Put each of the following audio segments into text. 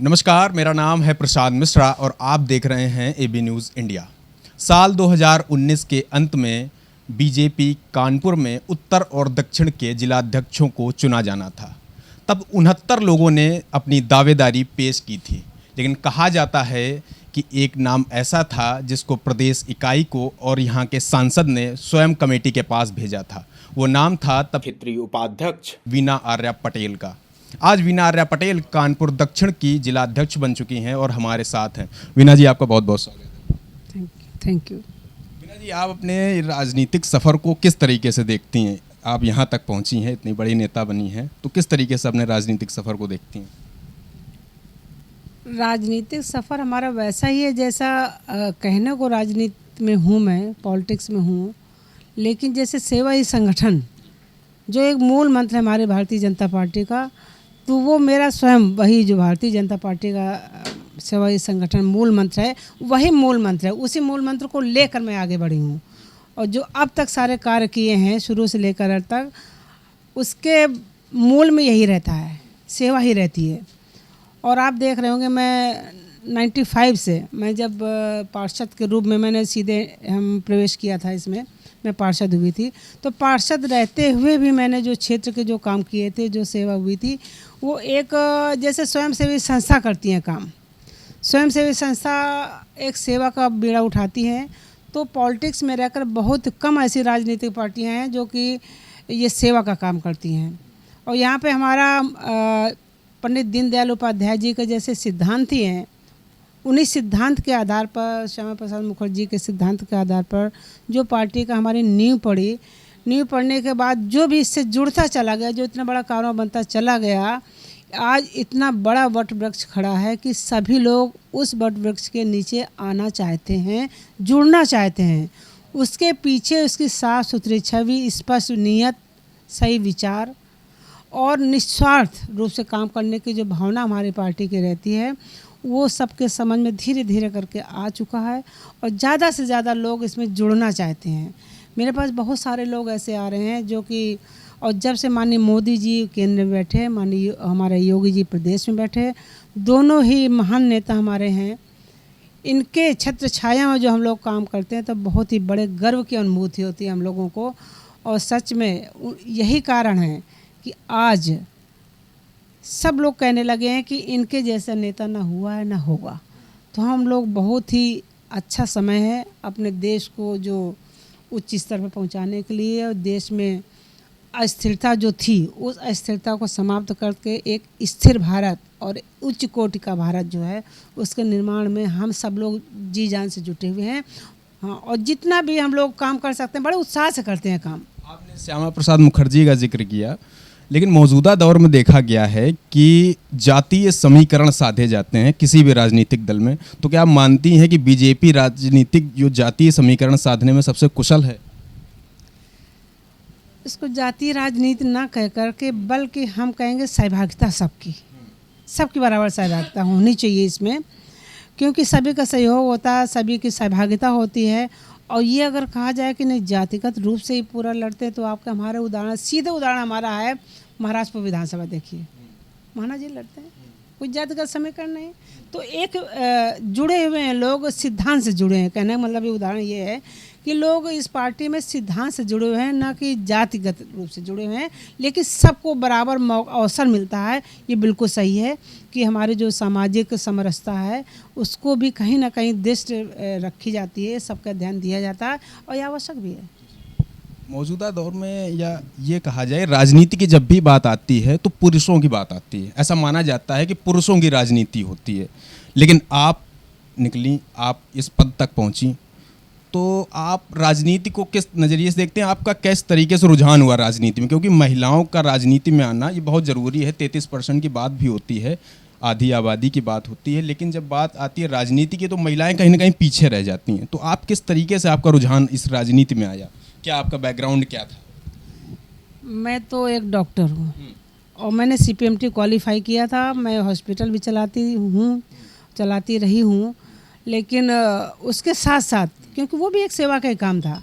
नमस्कार, मेरा नाम है प्रसाद मिश्रा और आप देख रहे हैं एबी न्यूज़ इंडिया। साल 2019 के अंत में बीजेपी कानपुर में उत्तर और दक्षिण के जिलाध्यक्षों को चुना जाना था। तब 69 लोगों ने अपनी दावेदारी पेश की थी, लेकिन कहा जाता है कि एक नाम ऐसा था जिसको प्रदेश इकाई को और यहाँ के सांसद ने स्वयं कमेटी के पास भेजा था। वो नाम था तब क्षेत्रीय उपाध्यक्ष वीना आर्या पटेल का। आज वीना आर्या पटेल कानपुर दक्षिण की जिलाध्यक्ष बन चुकी हैं और हमारे साथ हैं। वीना जी, आपका बहुत बहुत स्वागत है। Thank you. वीना जी, आप अपने राजनीतिक सफ़र को किस तरीके से देखती हैं? आप यहाँ तक पहुँची हैं, इतनी बड़ी नेता बनी हैं, तो किस तरीके से अपने राजनीतिक सफ़र को देखती हैं? राजनीतिक सफ़र हमारा वैसा ही है जैसा कहने को राजनीति में हूँ, मैं पॉलिटिक्स में हूँ, लेकिन जैसे सेवा ही संगठन जो एक मूल मंत्र है हमारे भारतीय जनता पार्टी का, तो वो मेरा स्वयं वही जो भारतीय जनता पार्टी का सेवा ही संगठन मूल मंत्र है, वही मूल मंत्र है। उसी मूल मंत्र को लेकर मैं आगे बढ़ी हूँ और जो अब तक सारे कार्य किए हैं शुरू से लेकर अब तक, उसके मूल में यही रहता है, सेवा ही रहती है। और आप देख रहे होंगे मैं 95 से मैं जब पार्षद के रूप में मैंने सीधे हम प्रवेश किया था, इसमें मैं पार्षद हुई थी, तो पार्षद रहते हुए भी मैंने जो क्षेत्र के जो काम किए थे, जो सेवा हुई थी, वो एक जैसे स्वयंसेवी संस्था करती हैं काम। स्वयंसेवी संस्था एक सेवा का बीड़ा उठाती हैं, तो पॉलिटिक्स में रहकर बहुत कम ऐसी राजनीतिक पार्टियां हैं जो कि ये सेवा का काम करती हैं। और यहाँ पे हमारा पंडित दीनदयाल उपाध्याय जी के जैसे सिद्धांत ही हैं, उन्हीं सिद्धांत के आधार पर, श्यामा प्रसाद मुखर्जी के सिद्धांत के आधार पर जो पार्टी का हमारी नींव पड़ी, नींव पड़ने के बाद जो भी इससे जुड़ता चला गया, जो इतना बड़ा कारोबार बनता चला गया, आज इतना बड़ा वट वृक्ष खड़ा है कि सभी लोग उस वट वृक्ष के नीचे आना चाहते हैं, जुड़ना चाहते हैं। उसके पीछे उसकी साफ सुथरी छवि, स्पष्ट नीयत, सही विचार और निस्वार्थ रूप से काम करने की जो भावना हमारी पार्टी की रहती है, वो सबके समझ में धीरे धीरे करके आ चुका है और ज़्यादा से ज़्यादा लोग इसमें जुड़ना चाहते हैं। मेरे पास बहुत सारे लोग ऐसे आ रहे हैं जो कि, और जब से माननीय मोदी जी केंद्र में बैठे, माननीय हमारे योगी जी प्रदेश में बैठे, दोनों ही महान नेता हमारे हैं, इनके छत्र छाया में जो हम लोग काम करते हैं तो बहुत ही बड़े गर्व की अनुभूति होती है हम लोगों को। और सच में यही कारण है कि आज सब लोग कहने लगे हैं कि इनके जैसा नेता ना हुआ है ना होगा। तो हम लोग बहुत ही अच्छा समय है अपने देश को जो उच्च स्तर पर पहुंचाने के लिए, और देश में अस्थिरता जो थी उस अस्थिरता को समाप्त करके एक स्थिर भारत और उच्च कोटि का भारत जो है उसके निर्माण में हम सब लोग जी जान से जुटे हुए हैं। हाँ, और जितना भी हम लोग काम कर सकते हैं बड़े उत्साह से करते हैं काम। आपने श्यामा प्रसाद मुखर्जी का जिक्र किया, लेकिन मौजूदा दौर में देखा गया है कि जातीय समीकरण साधे जाते हैं किसी भी राजनीतिक दल में। तो क्या आप मानती हैं कि बीजेपी राजनीतिक जो जातीय समीकरण साधने में सबसे कुशल है? इसको जातीय राजनीति ना कह करके, बल्कि हम कहेंगे सहभागिता सबकी बराबर सहभागिता होनी चाहिए इसमें, क्योंकि सभी का सहयोग होता है, सभी की सहभागिता होती है। और ये अगर कहा जाए कि नहीं जातिगत रूप से ही पूरा लड़ते, तो आपका हमारे उदाहरण, सीधे उदाहरण हमारा है महाराजपुर विधानसभा। देखिए महाराज जी लड़ते हैं, कोई जातिगत समीकरण नहीं। तो एक जुड़े हुए हैं लोग, सिद्धांत से जुड़े हैं। कहने का मतलब ये उदाहरण ये है कि लोग इस पार्टी में सिद्धांत से जुड़े हुए हैं, ना कि जातिगत रूप से जुड़े हुए हैं, लेकिन सबको बराबर अवसर मिलता है। ये बिल्कुल सही है कि हमारी जो सामाजिक समरसता है उसको भी कहीं ना कहीं दृष्टि रखी जाती है, सबका ध्यान दिया जाता है और ये आवश्यक भी है। मौजूदा दौर में या ये कहा जाए, राजनीति की जब भी बात आती है तो पुरुषों की बात आती है। ऐसा माना जाता है कि पुरुषों की राजनीति होती है, लेकिन आप निकली, आप इस पद तक पहुंची, तो आप राजनीति को किस नज़रिए से देखते हैं? आपका किस तरीके से रुझान हुआ राजनीति में? क्योंकि महिलाओं का राजनीति में आना ये बहुत ज़रूरी है। 33% की बात भी होती है, आधी आबादी की बात होती है, लेकिन जब बात आती है राजनीति की तो महिलाएं कहीं ना कहीं पीछे रह जाती हैं। तो आप किस तरीके से, आपका रुझान इस राजनीति में आया? क्या आपका बैकग्राउंड क्या था? मैं तो एक डॉक्टर हूँ और मैंने CPMT क्वालिफाई किया था। मैं हॉस्पिटल भी चलाती रही हूँ, लेकिन उसके साथ साथ, क्योंकि वो भी एक सेवा का ही काम था,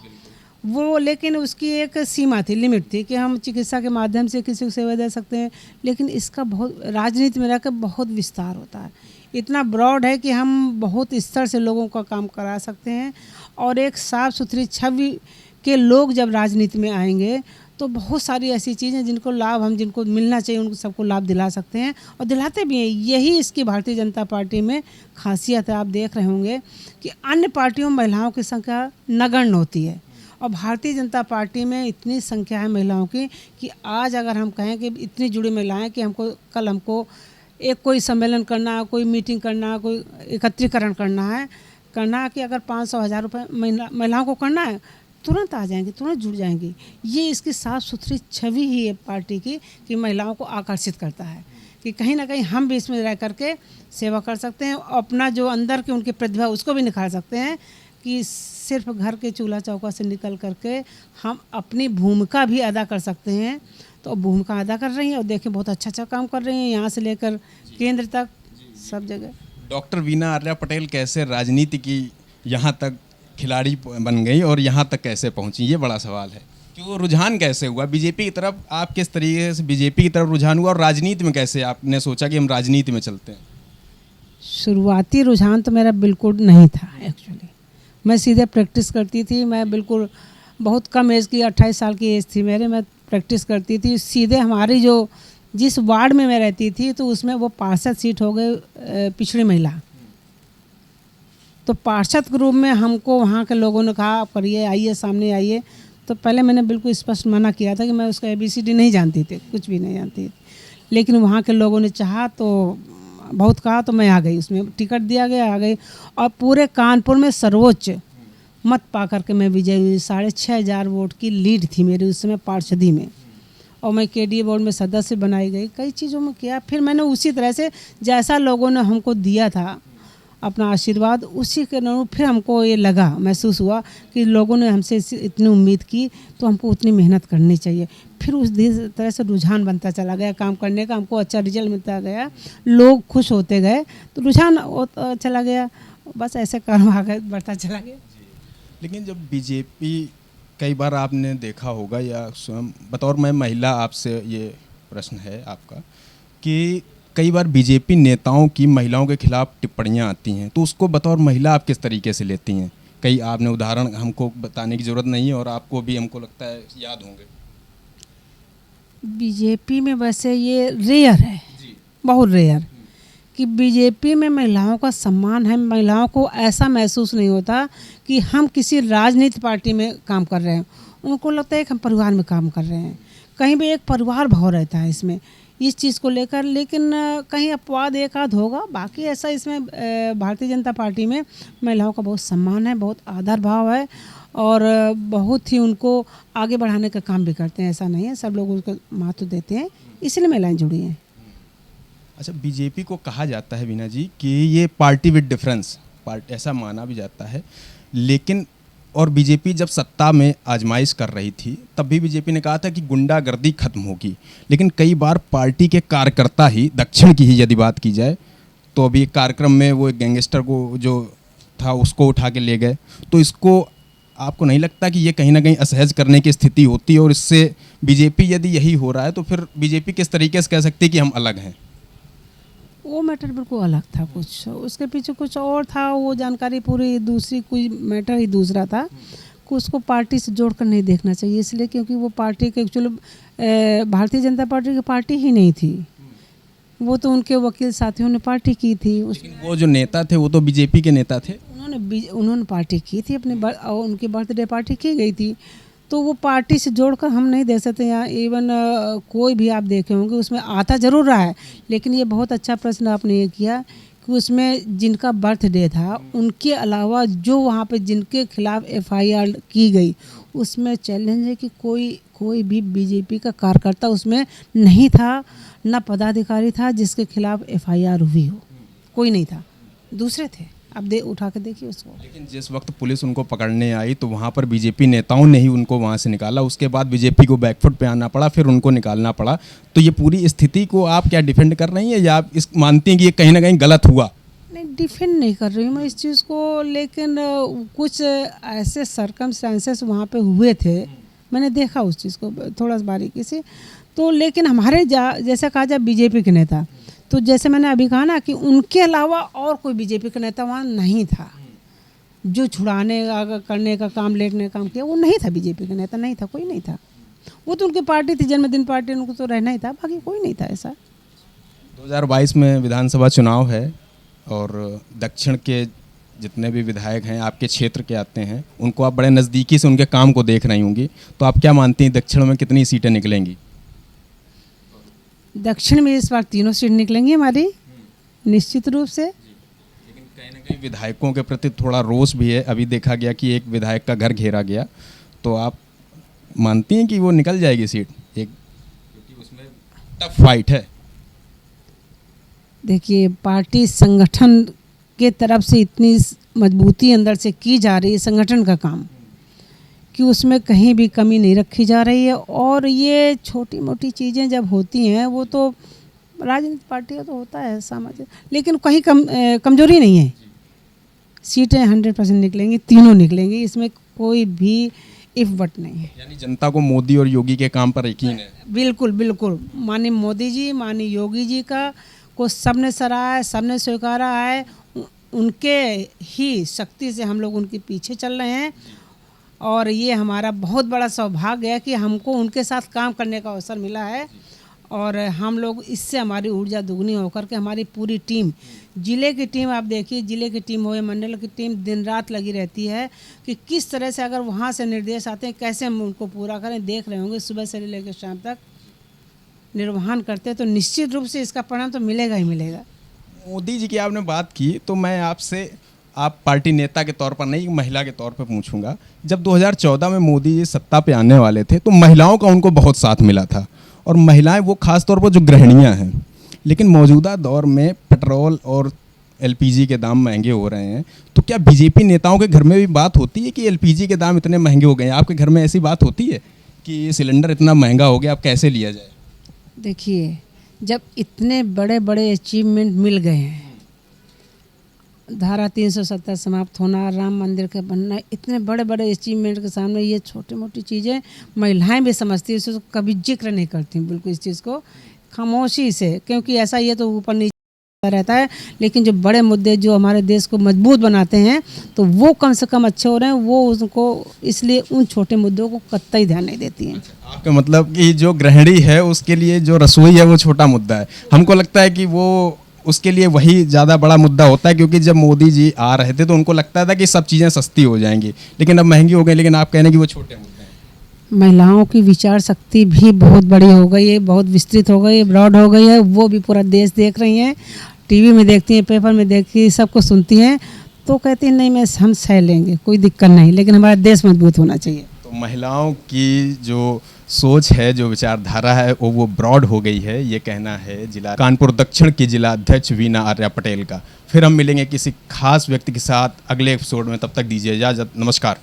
वो, लेकिन उसकी एक सीमा थी, लिमिट थी कि हम चिकित्सा के माध्यम से किसी को सेवा दे सकते हैं, लेकिन इसका बहुत राजनीति में रहकर बहुत विस्तार होता है, इतना ब्रॉड है कि हम बहुत स्तर से लोगों का काम करा सकते हैं। और एक साफ़ सुथरी छवि के लोग जब राजनीति में आएंगे तो बहुत सारी ऐसी चीज़ें जिनको लाभ, हम जिनको मिलना चाहिए उनको सबको लाभ दिला सकते हैं और दिलाते भी हैं। यही इसकी भारतीय जनता पार्टी में खासियत है। आप देख रहे होंगे कि अन्य पार्टियों में महिलाओं की संख्या नगण्य होती है और भारतीय जनता पार्टी में इतनी संख्या है महिलाओं की कि आज अगर हम कहें कि इतनी जुड़ी महिलाएं कि हमको एक कोई सम्मेलन करना है, कोई मीटिंग करना है, कोई एकत्रीकरण करना है कि अगर 500,000 रुपये महिलाओं को करना है, तुरंत आ जाएंगी, तुरंत जुड़ जाएंगी। ये इसकी साफ़ सुथरी छवि ही है पार्टी की कि महिलाओं को आकर्षित करता है कि कहीं ना कहीं हम भी इसमें रह करके सेवा कर सकते हैं, अपना जो अंदर की उनकी प्रतिभा उसको भी निखार सकते हैं कि सिर्फ घर के चूल्हा चौका से निकल करके हम अपनी भूमिका भी अदा कर सकते हैं। तो भूमिका अदा कर रही हैं और देखिए बहुत अच्छा काम कर रही हैं, यहाँ से लेकर केंद्र तक सब जगह। डॉक्टर वीना आर्या पटेल कैसे राजनीति की यहाँ तक खिलाड़ी बन गई और यहाँ तक कैसे पहुँची, ये बड़ा सवाल है। क्यों, रुझान कैसे हुआ बीजेपी की तरफ, आप किस तरीके से बीजेपी की तरफ रुझान हुआ और राजनीति में कैसे आपने सोचा कि हम राजनीति में चलते हैं? शुरुआती रुझान तो मेरा बिल्कुल नहीं था एक्चुअली। मैं सीधे प्रैक्टिस करती थी। मैं बिल्कुल बहुत कम एज की, 28 साल की एज थी मेरे। मैं प्रैक्टिस करती थी सीधे। हमारी जो जिस वार्ड में मैं रहती थी तो उसमें वो पार्षद सीट हो गए पिछड़ी महिला। तो पार्षद ग्रुप में हमको वहाँ के लोगों ने कहा आप करिए, आइए, सामने आइए। तो पहले मैंने बिल्कुल स्पष्ट मना किया था कि मैं उसका ABCD नहीं जानती थी, कुछ भी नहीं जानती थी। लेकिन वहाँ के लोगों ने चाहा तो बहुत कहा तो मैं आ गई, उसमें टिकट दिया गया, आ गई और पूरे कानपुर में सर्वोच्च मत पा करके मैं विजयी हुई। 6,500 वोट की लीड थी मेरी उस समय पार्षदी में और मैं KDA बोर्ड में सदस्य बनाई गई। कई चीज़ों में किया। फिर मैंने उसी तरह से जैसा लोगों ने हमको दिया था अपना आशीर्वाद, उसी के अनुरूप फिर हमको ये लगा, महसूस हुआ कि लोगों ने हमसे इतनी उम्मीद की तो हमको उतनी मेहनत करनी चाहिए। फिर उस तरह से रुझान बनता चला गया काम करने का। हमको अच्छा रिजल्ट मिलता गया, लोग खुश होते गए तो रुझान चला गया। बस ऐसे कर्म आगे बढ़ता चला गया। लेकिन जब बीजेपी, कई बार आपने देखा होगा या स्वयं बतौर मैं महिला आपसे ये प्रश्न है आपका कि कई बार बीजेपी नेताओं की महिलाओं के खिलाफ टिप्पणियां आती हैं, तो उसको बतौर महिला आप किस तरीके से लेती हैं? कई आपने उदाहरण हमको बताने की ज़रूरत नहीं है और आपको भी हमको लगता है याद होंगे। बीजेपी में वैसे ये रेयर है, बहुत रेयर कि बीजेपी में महिलाओं का सम्मान है। महिलाओं को ऐसा महसूस नहीं होता कि हम किसी राजनीति पार्टी में काम कर रहे हैं। उनको लगता है कि हम परिवार में काम कर रहे हैं। कहीं भी एक परिवार भाव रहता है इसमें, इस चीज़ को लेकर। लेकिन कहीं अपवाद एक आध होगा, बाकी ऐसा इसमें भारतीय जनता पार्टी में महिलाओं का बहुत सम्मान है, बहुत आदर भाव है और बहुत ही उनको आगे बढ़ाने का काम भी करते हैं। ऐसा नहीं है, सब लोग उसको महत्व देते हैं, इसलिए महिलाएं जुड़ी हैं। अच्छा, बीजेपी को कहा जाता है वीना जी कि ये पार्टी विद डिफरेंस, ऐसा माना भी जाता है। लेकिन और बीजेपी जब सत्ता में आजमाइश कर रही थी तब भी बीजेपी ने कहा था कि गुंडागर्दी खत्म होगी। लेकिन कई बार पार्टी के कार्यकर्ता ही, दक्षिण की ही यदि बात की जाए तो अभी एक कार्यक्रम में वो एक गैंगस्टर को जो था उसको उठा के ले गए। तो इसको आपको नहीं लगता कि ये कहीं ना कहीं असहज करने की स्थिति होती है? और इससे बीजेपी यदि यही हो रहा है तो फिर बीजेपी किस तरीके से कह सकती है कि हम अलग हैं? वो मैटर बिल्कुल अलग था, कुछ उसके पीछे कुछ और था। वो जानकारी पूरी दूसरी, कोई मैटर ही दूसरा था कि उसको पार्टी से जोड़कर नहीं देखना चाहिए, इसलिए क्योंकि वो पार्टी के एक्चुअली भारतीय जनता पार्टी की पार्टी ही नहीं थी। वो तो उनके वकील साथियों ने पार्टी की थी। लेकिन वो जो नेता थे वो तो बीजेपी के नेता थे। उन्होंने पार्टी की थी अपने, उनकी बर्थडे पार्टी की गई थी। तो वो पार्टी से जोड़कर हम नहीं देख सकते। यहाँ इवन कोई भी आप देखे होंगे उसमें आता ज़रूर रहा है। लेकिन ये बहुत अच्छा प्रश्न आपने ये किया कि उसमें जिनका बर्थडे था उनके अलावा जो वहाँ पे जिनके खिलाफ FIR की गई, उसमें चैलेंज है कि कोई भी बीजेपी का कार्यकर्ता उसमें नहीं था, ना पदाधिकारी था जिसके खिलाफ FIR हुई हो। कोई नहीं था, दूसरे थे। आप उठा के देखिए उसको। लेकिन जिस वक्त पुलिस उनको पकड़ने आई तो वहाँ पर बीजेपी नेताओं ने ही उनको वहाँ से निकाला। उसके बाद बीजेपी को बैकफुट पे आना पड़ा, फिर उनको निकालना पड़ा। तो ये पूरी स्थिति को आप क्या डिफेंड कर रही हैं या आप इस मानती हैं कि ये कहीं ना कहीं गलत हुआ? नहीं, डिफेंड नहीं कर रही हूँ मैं इस चीज़ को, लेकिन कुछ ऐसे सर्कमस्टांसेस वहाँ पे हुए थे, मैंने देखा उस चीज़ को थोड़ा सा बारीकी से। तो लेकिन हमारे जैसे कहा जाए बीजेपी के नेता, तो जैसे मैंने अभी कहा ना कि उनके अलावा और कोई बीजेपी का नेता वहाँ नहीं था जो छुड़ाने का करने का काम, लेटने का काम किया, वो नहीं था बीजेपी का नेता, नहीं था, कोई नहीं था। वो तो उनकी पार्टी थी, जन्मदिन पार्टी, उनको तो रहना ही था, बाकी कोई नहीं था ऐसा। 2022 में विधानसभा चुनाव है और दक्षिण के जितने भी विधायक हैं आपके क्षेत्र के आते हैं, उनको आप बड़े नज़दीकी से उनके काम को देख रही होंगी, तो आप क्या मानती हैं दक्षिण में कितनी सीटें निकलेंगी? दक्षिण में इस बार 3 सीट निकलेंगी हमारी, निश्चित रूप से। लेकिन कहीं ना कहीं विधायकों के प्रति थोड़ा रोष भी है। अभी देखा गया कि एक विधायक का घर घेरा गया, तो आप मानती हैं कि वो निकल जाएगी सीट एक, क्योंकि उसमें टफ फाइट है? देखिए, पार्टी संगठन के तरफ से इतनी मजबूती अंदर से की जा रही है संगठन का काम, कि उसमें कहीं भी कमी नहीं रखी जा रही है। और ये छोटी मोटी चीज़ें जब होती हैं, वो तो राजनीतिक पार्टी का तो होता है सामाजिक, लेकिन कहीं कमजोरी नहीं है। सीटें 100% निकलेंगी, तीनों निकलेंगी, इसमें कोई भी इफ बट नहीं है। यानी जनता को मोदी और योगी के काम पर यकीन है? बिल्कुल बिल्कुल, माननीय मोदी जी, माननीय योगी जी का को सबने सराहा है, सबने स्वीकारा है। उनके ही शक्ति से हम लोग उनके पीछे चल रहे हैं, और ये हमारा बहुत बड़ा सौभाग्य है कि हमको उनके साथ काम करने का अवसर मिला है। और हम लोग इससे हमारी ऊर्जा दुगनी होकर के हमारी पूरी टीम, ज़िले की टीम, आप देखिए ज़िले की टीम हो या मंडल की टीम, दिन रात लगी रहती है कि किस तरह से अगर वहाँ से निर्देश आते हैं कैसे हम उनको पूरा करें। देख रहे होंगे सुबह से लेकर शाम तक निर्वहन करते हैं, तो निश्चित रूप से इसका परिणाम तो मिलेगा ही मिलेगा। मोदी जी की आपने बात की, तो मैं आपसे, आप पार्टी नेता के तौर पर नहीं, महिला के तौर पर पूछूंगा। जब 2014 में मोदी जी सत्ता पे आने वाले थे, तो महिलाओं का उनको बहुत साथ मिला था, और महिलाएं वो खास तौर पर जो गृहिणियां हैं। लेकिन मौजूदा दौर में पेट्रोल और एलपीजी के दाम महंगे हो रहे हैं, तो क्या बीजेपी नेताओं के घर में भी बात होती है कि एलपीजी के दाम इतने महंगे हो गए हैं? आपके घर में ऐसी बात होती है कि ये सिलेंडर इतना महंगा हो गया, अब कैसे लिया जाए? देखिए, जब इतने बड़े बड़े अचीवमेंट मिल गए हैं, धारा 370 समाप्त होना, राम मंदिर का बनना, इतने बड़े बड़े अचीवमेंट के सामने ये छोटी मोटी चीज़ें महिलाएं भी समझती हैं, इसको कभी जिक्र नहीं करती बिल्कुल इस चीज़ को, खामोशी से, क्योंकि ऐसा ये तो ऊपर नीचे रहता है। लेकिन जो बड़े मुद्दे जो हमारे देश को मजबूत बनाते हैं, तो वो कम से कम अच्छे हो रहे हैं, वो उसको, इसलिए उन छोटे मुद्दों को कतई ध्यान नहीं देती हैं। आपका मतलब कि जो गृहिणी है उसके लिए जो रसोई है वो छोटा मुद्दा है। हमको लगता है कि वो, उसके लिए वही ज़्यादा बड़ा मुद्दा होता है, क्योंकि जब मोदी जी आ रहे थे तो उनको लगता था कि सब चीज़ें सस्ती हो जाएंगी, लेकिन अब महंगी हो गई। लेकिन आप कह रहे हैं कि वो छोटे मुद्दे हैं। महिलाओं की विचार शक्ति भी बहुत बड़ी हो गई है, बहुत विस्तृत हो गई है, ब्रॉड हो गई है। वो भी पूरा देश देख रही हैं, टीवी में देखती हैं, पेपर में देखती हैं, सबको सुनती हैं, तो कहती हैं नहीं, हम सह लेंगे, कोई दिक्कत नहीं, लेकिन हमारा देश मजबूत होना चाहिए। तो महिलाओं की जो सोच है, जो विचारधारा है, वो ब्रॉड हो गई है, ये कहना है जिला कानपुर दक्षिण की जिला अध्यक्ष वीना आर्या पटेल का। फिर हम मिलेंगे किसी खास व्यक्ति के साथ अगले एपिसोड में, तब तक दीजिए इजाज़त, नमस्कार।